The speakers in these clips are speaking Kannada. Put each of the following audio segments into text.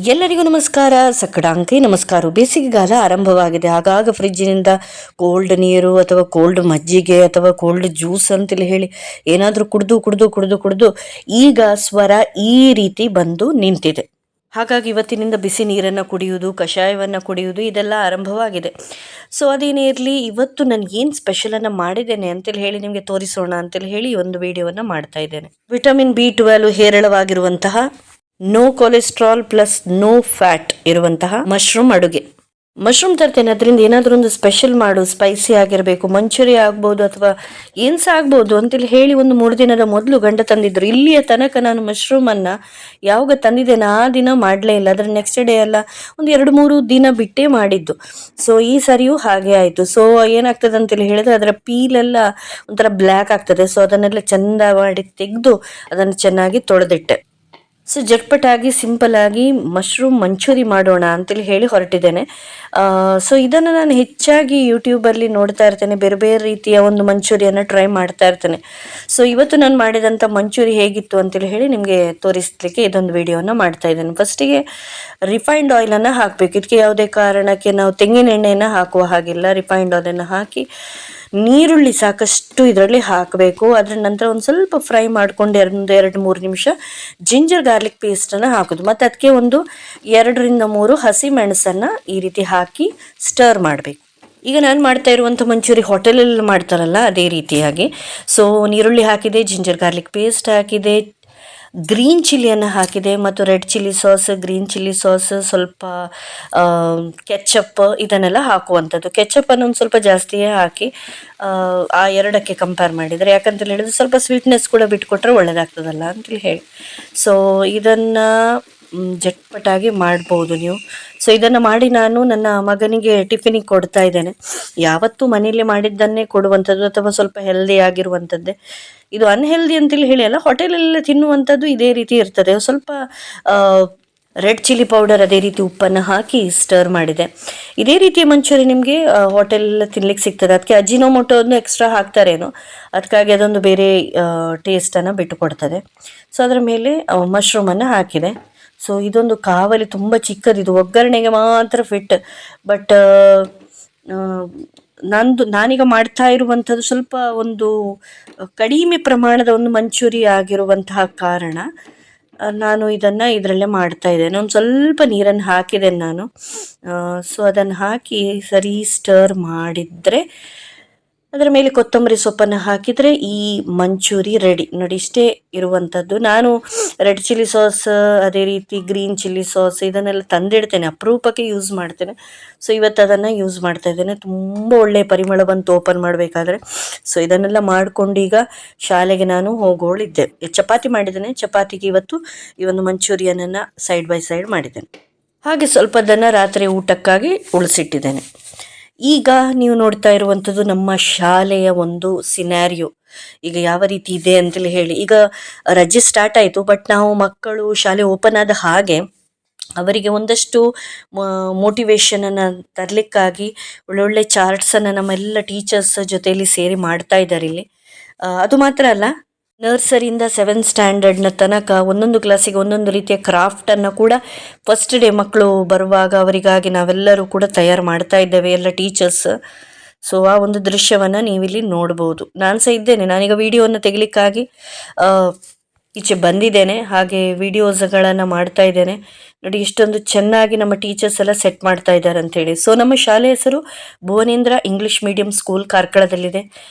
ಎಲ್ಲರಿಗೂ ನಮಸ್ಕಾರ. ಸಕ್ಕಡಾಂಕಿ ನಮಸ್ಕಾರ. ಬೇಸಿಗೆಗಾಲ ಆರಂಭವಾಗಿದೆ. ಆಗಾಗ ಫ್ರಿಜ್ಜಿನಿಂದ ಕೋಲ್ಡ್ ನೀರು ಅಥವಾ ಕೋಲ್ಡ್ ಮಜ್ಜಿಗೆ ಅಥವಾ ಕೋಲ್ಡ್ ಜ್ಯೂಸ್ ಅಂತೇಳಿ ಹೇಳಿ ಏನಾದರೂ ಕುಡಿದು ಕುಡಿದು ಕುಡಿದು ಕುಡಿದು ಈಗ ಸ್ವರ ಈ ರೀತಿ ಬಂದು ನಿಂತಿದೆ. ಹಾಗಾಗಿ ಇವತ್ತಿನಿಂದ ಬಿಸಿ ನೀರನ್ನು ಕುಡಿಯುವುದು, ಕಷಾಯವನ್ನು ಕುಡಿಯುವುದು ಇದೆಲ್ಲ ಆರಂಭವಾಗಿದೆ. ಸೊ ಅದೇನೇ ಇರಲಿ, ಇವತ್ತು ನಾನು ಏನು ಸ್ಪೆಷಲನ್ನು ಮಾಡಿದ್ದೇನೆ ಅಂತೇಳಿ ಹೇಳಿ ನಿಮಗೆ ತೋರಿಸೋಣ ಅಂತೇಳಿ ಹೇಳಿ ಒಂದು ವಿಡಿಯೋವನ್ನು ಮಾಡ್ತಾ ಇದ್ದೇನೆ. ವಿಟಮಿನ್ B12 ಹೇರಳವಾಗಿರುವಂತಹ, no cholesterol plus no fat ಇರುವಂತಹ ಮಶ್ರೂಮ್ ಅಡುಗೆ. ಮಶ್ರೂಮ್ ತರ್ತೇನೆ, ಅದರಿಂದ ಏನಾದರೂ ಒಂದು ಸ್ಪೆಷಲ್ ಮಾಡು, ಸ್ಪೈಸಿ ಆಗಿರಬೇಕು, ಮಂಚೂರಿ ಆಗ್ಬೋದು ಅಥವಾ ಏನು ಸಹ ಆಗ್ಬೋದು ಅಂತೇಳಿ ಹೇಳಿ ಒಂದು 3 ದಿನದ ಮೊದಲು ಗಂಡ ತಂದಿದ್ರು. ಇಲ್ಲಿಯ ತನಕ ನಾನು ಮಶ್ರೂಮನ್ನು ಯಾವಾಗ ತಂದಿದ್ದೇನೆ ಆ ದಿನ ಮಾಡಲೇ ಇಲ್ಲ. ಅದರ ನೆಕ್ಸ್ಟ್ ಡೇ ಎಲ್ಲ ಒಂದು 2-3 ದಿನ ಬಿಟ್ಟೇ ಮಾಡಿದ್ದು. ಸೊ ಈ ಸರಿಯೂ ಹಾಗೆ ಆಯಿತು. ಸೊ ಏನಾಗ್ತದೆ ಅಂತೇಳಿ ಹೇಳಿದ್ರೆ ಅದರ ಪೀಲೆಲ್ಲ ಒಂಥರ ಬ್ಲ್ಯಾಕ್ ಆಗ್ತದೆ. ಸೊ ಅದನ್ನೆಲ್ಲ ಚೆಂದ ಮಾಡಿ ತೆಗೆದು ಅದನ್ನು ಚೆನ್ನಾಗಿ ತೊಳೆದಿಟ್ಟೆ. ಸೊ ಜಟ್ಪಟಾಗಿ ಸಿಂಪಲ್ ಆಗಿ ಮಶ್ರೂಮ್ ಮಂಚೂರಿ ಮಾಡೋಣ ಅಂತೇಳಿ ಹೇಳಿ ಹೊರಟಿದ್ದೇನೆ. ಸೊ ಇದನ್ನು ನಾನು ಹೆಚ್ಚಾಗಿ ಯೂಟ್ಯೂಬಲ್ಲಿ ನೋಡ್ತಾ ಇರ್ತೇನೆ, ಬೇರೆ ಬೇರೆ ರೀತಿಯ ಒಂದು ಮಂಚೂರಿಯನ್ನು ಟ್ರೈ ಮಾಡ್ತಾ ಇರ್ತೇನೆ. ಸೊ ಇವತ್ತು ನಾನು ಮಾಡಿದಂಥ ಮಂಚೂರಿ ಹೇಗಿತ್ತು ಅಂತೇಳಿ ಹೇಳಿ ನಿಮಗೆ ತೋರಿಸಲಿಕ್ಕೆ ಇದೊಂದು ವಿಡಿಯೋನ ಮಾಡ್ತಾ ಇದ್ದೇನೆ. ಫಸ್ಟಿಗೆ ರಿಫೈನ್ಡ್ ಆಯಿಲನ್ನು ಹಾಕಬೇಕು. ಇದಕ್ಕೆ ಯಾವುದೇ ಕಾರಣಕ್ಕೆ ನಾವು ತೆಂಗಿನ ಎಣ್ಣೆಯನ್ನು ಹಾಕುವ ಹಾಗಿಲ್ಲ. ರಿಫೈನ್ಡ್ ಆಯಿಲನ್ನು ಹಾಕಿ ನೀರುಳ್ಳಿ ಸಾಕಷ್ಟು ಇದರಲ್ಲಿ ಹಾಕಬೇಕು. ಅದರ ನಂತರ ಒಂದು ಸ್ವಲ್ಪ ಫ್ರೈ ಮಾಡ್ಕೊಂಡು 2-3 ನಿಮಿಷ ಜಿಂಜರ್ ಗಾರ್ಲಿಕ್ ಪೇಸ್ಟನ್ನು ಹಾಕೋದು. ಮತ್ತು ಅದಕ್ಕೆ ಒಂದು 2-3 ಹಸಿ ಮೆಣಸನ್ನು ಈ ರೀತಿ ಹಾಕಿ ಸ್ಟರ್ ಮಾಡಬೇಕು. ಈಗ ನಾನು ಮಾಡ್ತಾ ಇರುವಂಥ ಮಂಚೂರಿ ಹೋಟೆಲಲ್ಲಿ ಮಾಡ್ತಾರಲ್ಲ ಅದೇ ರೀತಿಯಾಗಿ. ಸೊ ನೀರುಳ್ಳಿ ಹಾಕಿದೆ, ಜಿಂಜರ್ ಗಾರ್ಲಿಕ್ ಪೇಸ್ಟ್ ಹಾಕಿದೆ, ಗ್ರೀನ್ ಚಿಲ್ಲಿಯನ್ನು ಹಾಕಿದೆ ಮತ್ತು red chilli sauce, green chilli sauce, ಸ್ವಲ್ಪ ಕೆಚಪ್ ಇದನ್ನೆಲ್ಲ ಹಾಕುವಂಥದ್ದು. ಕೆಚಪ್ಪನ್ನು ಒಂದು ಸ್ವಲ್ಪ ಜಾಸ್ತಿಯೇ ಹಾಕಿ ಆ ಎರಡಕ್ಕೆ ಕಂಪೇರ್ ಮಾಡಿದರೆ, ಯಾಕಂತೇಳಿ ಹೇಳಿದ್ರೆ ಸ್ವಲ್ಪ ಸ್ವೀಟ್ನೆಸ್ ಕೂಡ ಬಿಟ್ಕೊಟ್ರೆ ಒಳ್ಳೆಯದಾಗ್ತದಲ್ಲ ಅಂತೇಳಿ ಹೇಳಿ. ಸೊ ಇದನ್ನು ಜಟ್ಪಟಾಗಿ ಮಾಡ್ಬೋದು ನೀವು. ಸೊ ಇದನ್ನು ಮಾಡಿ ನಾನು ನನ್ನ ಮಗನಿಗೆ ಟಿಫಿನಿಗೆ ಕೊಡ್ತಾ ಇದ್ದೇನೆ. ಯಾವತ್ತೂ ಮನೆಯಲ್ಲೇ ಮಾಡಿದ್ದನ್ನೇ ಕೊಡುವಂಥದ್ದು ಅಥವಾ ಸ್ವಲ್ಪ ಹೆಲ್ದಿ ಆಗಿರುವಂಥದ್ದೇ. ಇದು ಅನ್ಹೆಲ್ದಿ ಅಂತೇಳಿ ಹೇಳಿ ಅಲ್ಲ, ಹೋಟೆಲಲ್ಲಿ ತಿನ್ನುವಂಥದ್ದು ಇದೇ ರೀತಿ ಇರ್ತದೆ. ಸ್ವಲ್ಪ ರೆಡ್ ಚಿಲ್ಲಿ ಪೌಡರ್, ಅದೇ ರೀತಿ ಉಪ್ಪನ್ನು ಹಾಕಿ ಸ್ಟರ್ ಮಾಡಿದೆ. ಇದೇ ರೀತಿಯ ಮಂಚೂರಿ ನಿಮಗೆ ಹೋಟೆಲ್ ತಿನ್ಲಿಕ್ಕೆ ಸಿಗ್ತದೆ. ಅದಕ್ಕೆ ಅಜಿನೋಮೋಟೋನು ಎಕ್ಸ್ಟ್ರಾ ಹಾಕ್ತಾರೇನೋ, ಅದಕ್ಕಾಗಿ ಅದೊಂದು ಬೇರೆ ಟೇಸ್ಟನ್ನು ಬಿಟ್ಟು ಕೊಡ್ತದೆ. ಸೊ ಅದರ ಮೇಲೆ ಮಶ್ರೂಮನ್ನು ಹಾಕಿದೆ. ಸೊ ಇದೊಂದು ಕಾವಲಿ ತುಂಬ ಚಿಕ್ಕದಿದು, ಒಗ್ಗರಣೆಗೆ ಮಾತ್ರ ಫಿಟ್. ಬಟ್ ನಾನೀಗ ಮಾಡ್ತಾ ಇರುವಂಥದ್ದು ಸ್ವಲ್ಪ ಒಂದು ಕಡಿಮೆ ಪ್ರಮಾಣದ ಒಂದು ಮಂಚೂರಿ ಆಗಿರುವಂತಹ ಕಾರಣ ನಾನು ಇದನ್ನು ಇದರಲ್ಲೇ ಮಾಡ್ತಾ ಇದ್ದೇನೆ. ಒಂದು ಸ್ವಲ್ಪ ನೀರನ್ನು ಹಾಕಿದ್ದೇನೆ ನಾನು. ಸೊ ಅದನ್ನು ಹಾಕಿ ಸರಿ ಸ್ಟರ್ ಮಾಡಿದರೆ ಅದರ ಮೇಲೆ ಕೊತ್ತಂಬರಿ ಸೊಪ್ಪನ್ನು ಹಾಕಿದರೆ ಈ ಮಂಚೂರಿ ರೆಡಿ. ನೋಡಿ, ಇಷ್ಟೇ ಇರುವಂಥದ್ದು. ನಾನು ರೆಡ್ ಚಿಲ್ಲಿ ಸಾಸ್, ಅದೇ ರೀತಿ ಗ್ರೀನ್ ಚಿಲ್ಲಿ ಸಾಸ್ ಇದನ್ನೆಲ್ಲ ತಂದಿಡ್ತೇನೆ, ಅಪರೂಪಕ್ಕೆ ಯೂಸ್ ಮಾಡ್ತೇನೆ. ಸೊ ಇವತ್ತು ಅದನ್ನು ಯೂಸ್ ಮಾಡ್ತಾ ಇದ್ದೇನೆ. ತುಂಬ ಒಳ್ಳೆಯ ಪರಿಮಳ ಬಂತು ಓಪನ್ ಮಾಡಬೇಕಾದ್ರೆ. ಸೊ ಇದನ್ನೆಲ್ಲ ಮಾಡಿಕೊಂಡು ಈಗ ಶಾಲೆಗೆ ನಾನು ಹೋಗೋಳಿದ್ದೆ. ಚಪಾತಿ ಮಾಡಿದ್ದೇನೆ. ಚಪಾತಿಗೆ ಇವತ್ತು ಈ ಒಂದು ಮಂಚೂರಿಯನನ್ನು ಸೈಡ್ ಬೈ ಸೈಡ್ ಮಾಡಿದ್ದೇನೆ. ಹಾಗೆ ಸ್ವಲ್ಪ ಅದನ್ನು ರಾತ್ರಿ ಊಟಕ್ಕಾಗಿ ಉಳಿಸಿಟ್ಟಿದ್ದೇನೆ. ಈಗ ನೀವು ನೋಡ್ತಾ ಇರುವಂಥದ್ದು ನಮ್ಮ ಶಾಲೆಯ ಒಂದು ಸಿನಾರಿಯೋ. ಈಗ ಯಾವ ರೀತಿ ಇದೆ ಅಂತೇಳಿ ಹೇಳಿ, ಈಗ ರಜೆ ಸ್ಟಾರ್ಟ್ ಆಯಿತು. ಬಟ್ ನಾವು ಮಕ್ಕಳು ಶಾಲೆ ಓಪನ್ ಆದ ಹಾಗೆ ಅವರಿಗೆ ಒಂದಷ್ಟು ಮೋಟಿವೇಶನನ್ನು ತರಲಿಕ್ಕಾಗಿ ಒಳ್ಳೊಳ್ಳೆ ಚಾರ್ಟ್ಸನ್ನು ನಮ್ಮೆಲ್ಲ ಟೀಚರ್ಸ್ ಜೊತೆಯಲ್ಲಿ ಸೇರಿ ಮಾಡ್ತಾ ಇದ್ದಾರೆ ಇಲ್ಲಿ. ಅದು ಮಾತ್ರ ಅಲ್ಲ, ನರ್ಸರಿಯಿಂದ 7th ಸ್ಟ್ಯಾಂಡರ್ಡ್ನ ತನಕ ಒಂದೊಂದು ಕ್ಲಾಸಿಗೆ ಒಂದೊಂದು ರೀತಿಯ ಕ್ರಾಫ್ಟನ್ನು ಕೂಡ ಫಸ್ಟ್ ಡೇ ಮಕ್ಕಳು ಬರುವಾಗ ಅವರಿಗಾಗಿ ನಾವೆಲ್ಲರೂ ಕೂಡ ತಯಾರು ಮಾಡ್ತಾ ಇದ್ದೇವೆ, ಎಲ್ಲ ಟೀಚರ್ಸ್. ಸೊ ಆ ಒಂದು ದೃಶ್ಯವನ್ನು ನೀವಿಲ್ಲಿ ನೋಡ್ಬೋದು. ನಾನು ಸಹ ಇದ್ದೇನೆ, ನಾನೀಗ ವಿಡಿಯೋವನ್ನು ತೆಗಿಲಿಕ್ಕಾಗಿ ಈಚೆ ಬಂದಿದ್ದೇನೆ. ಹಾಗೆ ವಿಡಿಯೋಸ್ಗಳನ್ನು ಮಾಡ್ತಾ ಇದ್ದೇನೆ. ನೋಡಿ ಇಷ್ಟೊಂದು ಚೆನ್ನಾಗಿ ನಮ್ಮ ಟೀಚರ್ಸ್ ಎಲ್ಲ ಸೆಟ್ ಮಾಡ್ತಾ ಇದ್ದಾರೆ ಅಂಥೇಳಿ. ಸೊ ನಮ್ಮ ಶಾಲೆ ಹೆಸರು ಭುವನೇಂದ್ರ ಇಂಗ್ಲಿಷ್ ಮೀಡಿಯಂ ಸ್ಕೂಲ್, ಕಾರ್ಕಳದಲ್ಲಿದೆ.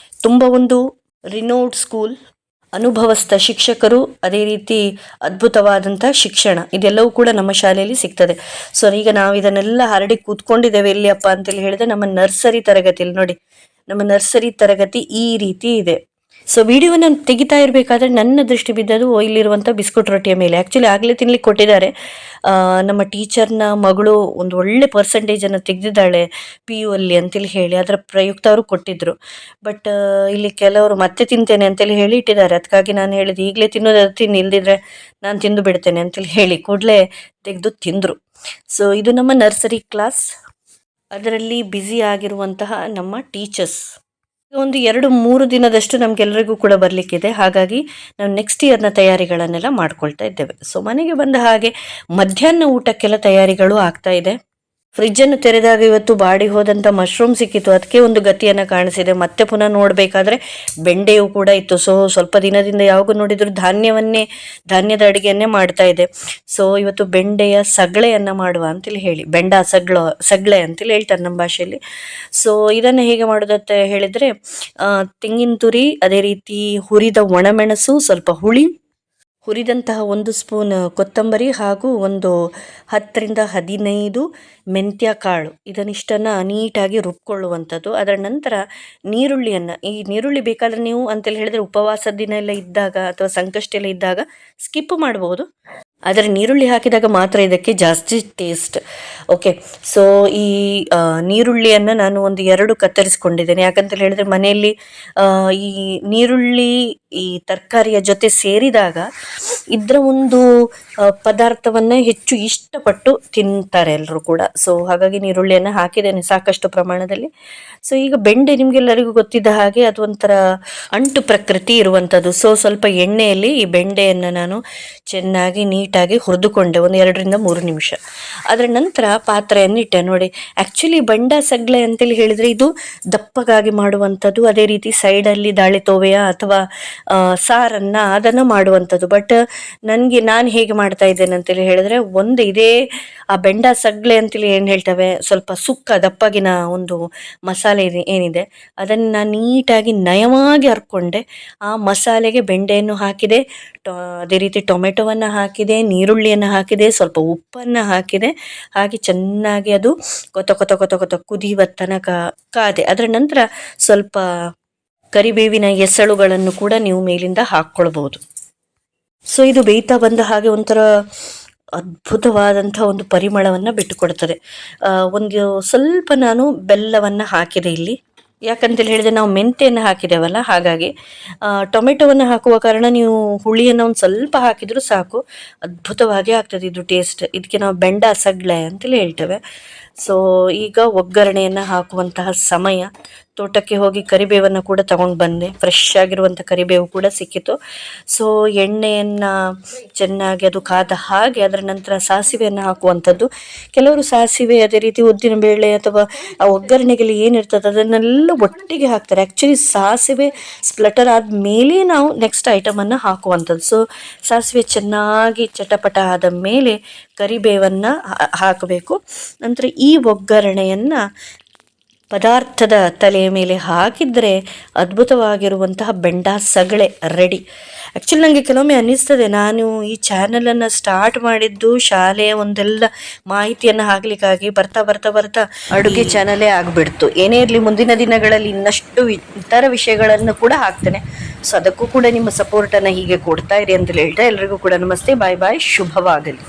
ತುಂಬ ಒಂದು ರಿನೋಡ್ ಸ್ಕೂಲ್, ಅನುಭವಸ್ಥ ಶಿಕ್ಷಕರು, ಅದೇ ರೀತಿ ಅದ್ಭುತವಾದಂಥ ಶಿಕ್ಷಣ, ಇದೆಲ್ಲವೂ ಕೂಡ ನಮ್ಮ ಶಾಲೆಯಲ್ಲಿ ಸಿಗ್ತದೆ. ಸೊ ಈಗ ನಾವು ಇದನ್ನೆಲ್ಲ ಹರಡಿ ಕೂತ್ಕೊಂಡಿದ್ದೇವೆ. ಎಲ್ಲಿಯಪ್ಪ ಅಂತೇಳಿ ಹೇಳಿದ್ರೆ ನಮ್ಮ ನರ್ಸರಿ ತರಗತಿಯಲ್ಲಿ. ನೋಡಿ, ನಮ್ಮ ನರ್ಸರಿ ತರಗತಿ ಈ ರೀತಿ ಇದೆ. ಸೊ ವಿಡಿಯೋವನ್ನು ತೆಗಿತಾ ಇರಬೇಕಾದ್ರೆ ನನ್ನ ದೃಷ್ಟಿ ಬಿದ್ದದು ಇಲ್ಲಿರುವಂಥ ಬಿಸ್ಕುಟ್ ರೊಟ್ಟಿಯ ಮೇಲೆ. ಆ್ಯಕ್ಚುಲಿ ಆಗಲೇ ತಿನ್ಲಿಕ್ಕೆ ಕೊಟ್ಟಿದ್ದಾರೆ. ನಮ್ಮ ಟೀಚರ್ನ ಮಗಳು ಒಂದು ಒಳ್ಳೆ ಪರ್ಸೆಂಟೇಜನ್ನು ತೆಗೆದಿದ್ದಾಳೆ PU ಅಲ್ಲಿ ಅಂತೇಳಿ ಹೇಳಿ ಅದರ ಪ್ರಯುಕ್ತ ಅವರು ಕೊಟ್ಟಿದ್ದರು. ಬಟ್ ಇಲ್ಲಿ ಕೆಲವರು ಮತ್ತೆ ತಿಂತೇನೆ ಅಂತೇಳಿ ಹೇಳಿ ಇಟ್ಟಿದ್ದಾರೆ. ಅದಕ್ಕಾಗಿ ನಾನು ಹೇಳಿದೆ, ಈಗಲೇ ತಿನ್ನೋದು ತಿನ್ನು, ಇಲ್ದಿದ್ರೆ ನಾನು ತಿಂದು ಬಿಡ್ತೇನೆ ಅಂತೇಳಿ ಹೇಳಿ ಕೂಡಲೇ ತೆಗೆದು ತಿಂದರು. ಸೊ ಇದು ನಮ್ಮ ನರ್ಸರಿ ಕ್ಲಾಸ್. ಅದರಲ್ಲಿ ಬ್ಯುಸಿ ಆಗಿರುವಂತಹ ನಮ್ಮ ಟೀಚರ್ಸ್. ಒಂದು 2-3 ದಿನದಷ್ಟು ನಮಗೆಲ್ಲರಿಗೂ ಕೂಡ ಬರಲಿಕ್ಕಿದೆ. ಹಾಗಾಗಿ ನಾವು ನೆಕ್ಸ್ಟ್ ಇಯರ್ನ ತಯಾರಿಗಳನ್ನೆಲ್ಲ ಮಾಡ್ಕೊಳ್ತಾ ಇದ್ದೇವೆ. ಸೊ ಮನೆಗೆ ಬಂದ ಹಾಗೆ ಮಧ್ಯಾಹ್ನ ಊಟಕ್ಕೆಲ್ಲ ತಯಾರಿಗಳು ಆಗ್ತಾ ಇದೆ. ಫ್ರಿಜ್ಜನ್ನು ತೆರೆದಾಗ ಇವತ್ತು ಬಾಡಿ ಹೋದಂಥ ಮಶ್ರೂಮ್ ಸಿಕ್ಕಿತ್ತು, ಅದಕ್ಕೆ ಒಂದು ಗತಿಯನ್ನು ಕಾಣಿಸಿದೆ. ಮತ್ತೆ ಪುನಃ ನೋಡಬೇಕಾದ್ರೆ ಬೆಂಡೆಯೂ ಕೂಡ ಇತ್ತು. ಸೊ ಸ್ವಲ್ಪ ದಿನದಿಂದ ಯಾವಾಗ ನೋಡಿದ್ರು ಧಾನ್ಯದ ಅಡುಗೆಯನ್ನೇ ಮಾಡ್ತಾ ಇದೆ. ಸೊ ಇವತ್ತು ಬೆಂಡೆಯ ಸಗಳೆಯನ್ನು ಮಾಡುವ ಅಂತೇಳಿ ಹೇಳಿ, ಸಗಳೆ ಅಂತೇಳಿ ಹೇಳ್ತಾರೆ ನಮ್ಮ ಭಾಷೆಯಲ್ಲಿ. ಸೊ ಇದನ್ನು ಹೇಗೆ ಮಾಡೋದಂತ ಹೇಳಿದರೆ, ತೆಂಗಿನ ತುರಿ, ಅದೇ ರೀತಿ ಹುರಿದ ಒಣಮೆಣಸು, ಸ್ವಲ್ಪ ಹುಳಿ, ಹುರಿದಂತಹ 1 ಸ್ಪೂನ್ ಕೊತ್ತಂಬರಿ ಹಾಗೂ ಒಂದು 10-15 ಮೆಂತ್ಯ ಕಾಳು, ಇದನ್ನಿಷ್ಟನ್ನು ನೀಟಾಗಿ ರುಬ್ಕೊಳ್ಳುವಂಥದ್ದು. ಅದರ ನಂತರ ಈ ನೀರುಳ್ಳಿ ಬೇಕಾದರೆ ನೀವು ಅಂತೇಳಿ ಹೇಳಿದರೆ ಉಪವಾಸದ ದಿನ ಎಲ್ಲ ಇದ್ದಾಗ ಅಥವಾ ಸಂಕಷ್ಟ ಎಲ್ಲ ಇದ್ದಾಗ ಸ್ಕಿಪ್ ಮಾಡ್ಬೋದು, ಆದರೆ ನೀರುಳ್ಳಿ ಹಾಕಿದಾಗ ಮಾತ್ರ ಇದಕ್ಕೆ ಜಾಸ್ತಿ ಟೇಸ್ಟ್. ಓಕೆ, ಸೊ ಈ ನೀರುಳ್ಳಿಯನ್ನು ನಾನು ಒಂದು 2 ಕತ್ತರಿಸ್ಕೊಂಡಿದ್ದೇನೆ. ಯಾಕಂತೇಳಿ ಹೇಳಿದ್ರೆ ಮನೆಯಲ್ಲಿ ಈ ನೀರುಳ್ಳಿ ಈ ತರಕಾರಿಯ ಜೊತೆ ಸೇರಿದಾಗ ಇದರ ಒಂದು ಪದಾರ್ಥವನ್ನು ಹೆಚ್ಚು ಇಷ್ಟಪಟ್ಟು ತಿಂತಾರೆ ಎಲ್ಲರೂ ಕೂಡ. ಸೊ ಹಾಗಾಗಿ ನೀರುಳ್ಳಿಯನ್ನು ಹಾಕಿದ್ದೇನೆ ಸಾಕಷ್ಟು ಪ್ರಮಾಣದಲ್ಲಿ. ಸೊ ಈಗ ಬೆಂಡೆ ನಿಮಗೆಲ್ಲರಿಗೂ ಗೊತ್ತಿದ್ದ ಹಾಗೆ ಅದು ಒಂಥರ ಅಂಟು ಪ್ರಕೃತಿ ಇರುವಂಥದ್ದು. ಸೊ ಸ್ವಲ್ಪ ಎಣ್ಣೆಯಲ್ಲಿ ಈ ಬೆಂಡೆಯನ್ನು ನಾನು ಚೆನ್ನಾಗಿ ನೀಟಾಗಿ ಹುರಿದುಕೊಂಡೆ ಒಂದು 2-3 ನಿಮಿಷ. ಅದರ ನಂತರ ಪಾತ್ರೆಯನ್ನು ಇಟ್ಟೆ. ನೋಡಿ, ಆ್ಯಕ್ಚುಲಿ ಬಂಡ ಸಗ್ಳೆ ಅಂತೇಳಿ ಹೇಳಿದರೆ ಇದು ದಪ್ಪಗಾಗಿ ಮಾಡುವಂಥದ್ದು, ಅದೇ ರೀತಿ ಸೈಡಲ್ಲಿ ದಾಳಿ ತೋವೆಯ ಅಥವಾ ಸಾರನ್ನು ಅದನ್ನು ಮಾಡುವಂಥದ್ದು. ಬಟ್ ನಾನು ಹೇಗೆ ಮಾಡ್ತಾ ಇದ್ದೇನೆ ಅಂತೇಳಿ ಹೇಳಿದ್ರೆ, ಇದೇ ಆ ಬೆಂಡ ಸಗ್ಳೆ ಅಂತೇಳಿ ಏನು ಹೇಳ್ತೇವೆ, ಸ್ವಲ್ಪ ದಪ್ಪಗಿನ ಒಂದು ಮಸಾಲೆ ಏನಿದೆ ಅದನ್ನು ನಾನು ನೀಟಾಗಿ ನಯವಾಗಿ ಹರ್ಕೊಂಡೆ. ಆ ಮಸಾಲೆಗೆ ಬೆಂಡೆಯನ್ನು ಹಾಕಿದೆ, ಅದೇ ರೀತಿ ಟೊಮೆಟೊವನ್ನು ಹಾಕಿದೆ, ನೀರುಳ್ಳಿಯನ್ನು ಹಾಕಿದೆ, ಸ್ವಲ್ಪ ಉಪ್ಪನ್ನು ಹಾಕಿದೆ. ಹಾಗೆ ಚೆನ್ನಾಗಿ ಅದು ಕೊತ ಕುದಿಯುವ ತನಕ ಕಾದೆ. ಅದರ ನಂತರ ಸ್ವಲ್ಪ ಕರಿಬೇವಿನ ಎಸಳುಗಳನ್ನು ಕೂಡ ನೀವು ಮೇಲಿಂದ ಹಾಕ್ಕೊಳ್ಬಹುದು. ಸೊ ಇದು ಬೇಯ್ತಾ ಬಂದ ಹಾಗೆ ಒಂಥರ ಅದ್ಭುತವಾದಂಥ ಒಂದು ಪರಿಮಳವನ್ನು ಬಿಟ್ಟುಕೊಡ್ತದೆ. ಒಂದು ಸ್ವಲ್ಪ ನಾನು ಬೆಲ್ಲವನ್ನು ಹಾಕಿದೆ ಇಲ್ಲಿ. ಯಾಕಂತೇಳಿ ಹೇಳಿದರೆ ನಾವು ಮೆಂತೆಯನ್ನು ಹಾಕಿದ್ದೇವಲ್ಲ, ಹಾಗಾಗಿ ಟೊಮೆಟೊವನ್ನು ಹಾಕುವ ಕಾರಣ ನೀವು ಹುಳಿಯನ್ನು ಒಂದು ಸ್ವಲ್ಪ ಹಾಕಿದರೂ ಸಾಕು, ಅದ್ಭುತವಾಗಿ ಆಗ್ತದೆ ಇದು ಟೇಸ್ಟ್. ಇದಕ್ಕೆ ನಾವು ಬೆಂಡ ಸಗ್ಳೆ ಅಂತೇಳಿ ಹೇಳ್ತೇವೆ. ಸೊ ಈಗ ಒಗ್ಗರಣೆಯನ್ನು ಹಾಕುವಂತಹ ಸಮಯ. ತೋಟಕ್ಕೆ ಹೋಗಿ ಕರಿಬೇವನ್ನು ಕೂಡ ತಗೊಂಡು ಬಂದೆ, ಫ್ರೆಶ್ ಆಗಿರುವಂಥ ಕರಿಬೇವು ಕೂಡ ಸಿಕ್ಕಿತು. ಸೊ ಎಣ್ಣೆಯನ್ನು ಚೆನ್ನಾಗಿ ಅದು ಕಾದ ಹಾಗೆ ಅದರ ನಂತರ ಸಾಸಿವೆಯನ್ನು ಹಾಕುವಂಥದ್ದು. ಕೆಲವರು ಸಾಸಿವೆ, ಅದೇ ರೀತಿ ಉದ್ದಿನ ಬೇಳೆ ಅಥವಾ ಆ ಒಗ್ಗರಣೆಗೆಲ್ಲ ಏನಿರ್ತದೆ ಅದನ್ನೆಲ್ಲ ಒಟ್ಟಿಗೆ ಹಾಕ್ತಾರೆ. ಆ್ಯಕ್ಚುಲಿ ಸಾಸಿವೆ ಸ್ಪ್ಲಟರ್ ಆದಮೇಲೆ ನಾವು ನೆಕ್ಸ್ಟ್ ಐಟಮನ್ನು ಹಾಕುವಂಥದ್ದು. ಸೊ ಸಾಸಿವೆ ಚೆನ್ನಾಗಿ ಚಟಪಟ ಆದ ಮೇಲೆ ಕರಿಬೇವನ್ನು ಹಾಕಬೇಕು. ನಂತರ ಈ ಒಗ್ಗರಣೆಯನ್ನು ಪದಾರ್ಥದ ತಲೆಯ ಮೇಲೆ ಹಾಕಿದರೆ ಅದ್ಭುತವಾಗಿರುವಂತಹ ಬೆಂಡ ಸಗಳೆ ರೆಡಿ. ಆ್ಯಕ್ಚುಲಿ ನನಗೆ ಕೆಲವೊಮ್ಮೆ ಅನ್ನಿಸ್ತದೆ, ನಾನು ಈ ಚಾನಲನ್ನು ಸ್ಟಾರ್ಟ್ ಮಾಡಿದ್ದು ಶಾಲೆಯ ಒಂದೆಲ್ಲ ಮಾಹಿತಿಯನ್ನು ಹಾಕಲಿಕ್ಕಾಗಿ ಬರ್ತಾ ಅಡುಗೆ ಚಾನಲೇ ಆಗಿಬಿಡ್ತು. ಏನೇ ಇರಲಿ, ಮುಂದಿನ ದಿನಗಳಲ್ಲಿ ಇನ್ನಷ್ಟು ಇತರ ವಿಷಯಗಳನ್ನು ಕೂಡ ಹಾಕ್ತೇನೆ. ಸೊ ಅದಕ್ಕೂ ಕೂಡ ನಿಮ್ಮ ಸಪೋರ್ಟನ್ನು ಹೀಗೆ ಕೊಡ್ತಾ ಇರಿ ಅಂತ ಹೇಳ್ತಾ ಎಲ್ರಿಗೂ ಕೂಡ ನಮಸ್ತೆ, ಬಾಯ್ ಬಾಯ್, ಶುಭವಾಗಲಿ.